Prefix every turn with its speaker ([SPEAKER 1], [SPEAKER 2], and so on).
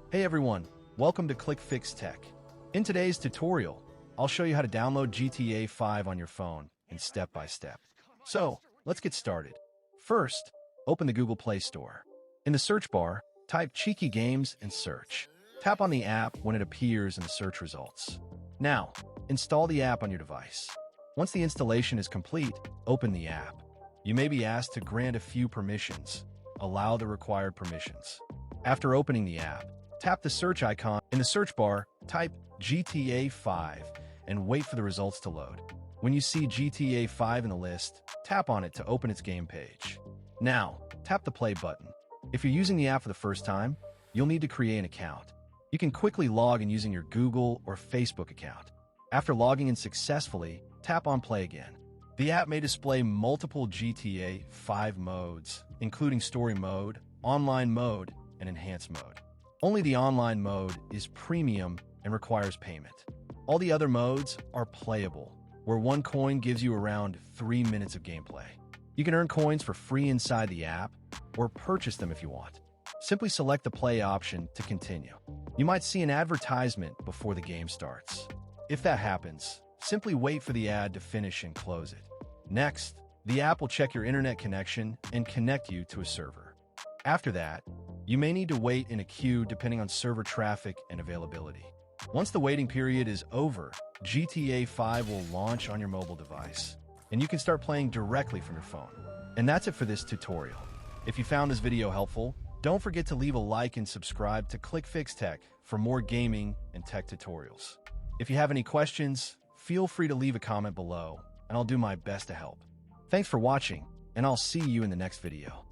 [SPEAKER 1] Hey everyone, welcome to ClickFix Tech. In today's tutorial, I'll show you how to download GTA 5 on your phone in step by step. So, let's get started. First, open the Google Play Store. In the search bar, type Cheeky Games and search. Tap on the app when it appears in the search results. Now, install the app on your device. Once the installation is complete, open the app. You may be asked to grant a few permissions. Allow the required permissions. After opening the app, tap the search icon. In the search bar, type GTA 5 and wait for the results to load. When you see GTA 5 in the list, tap on it to open its game page. Now, tap the play button. If you're using the app for the first time, you'll need to create an account. You can quickly log in using your Google or Facebook account. After logging in successfully, tap on play again. The app may display multiple GTA 5 modes, including story mode, online mode, and enhanced mode. Only the online mode is premium and requires payment. All the other modes are playable, where 1 coin gives you around 3 minutes of gameplay. You can earn coins for free inside the app, or purchase them if you want. Simply select the play option to continue. You might see an advertisement before the game starts. If that happens, simply wait for the ad to finish and close it. Next, the app will check your internet connection and connect you to a server. After that, you may need to wait in a queue depending on server traffic and availability. Once the waiting period is over, GTA 5 will launch on your mobile device, and you can start playing directly from your phone. And that's it for this tutorial. If you found this video helpful, don't forget to leave a like and subscribe to ClickFix Tech for more gaming and tech tutorials. If you have any questions, feel free to leave a comment below, and I'll do my best to help. Thanks for watching, and I'll see you in the next video.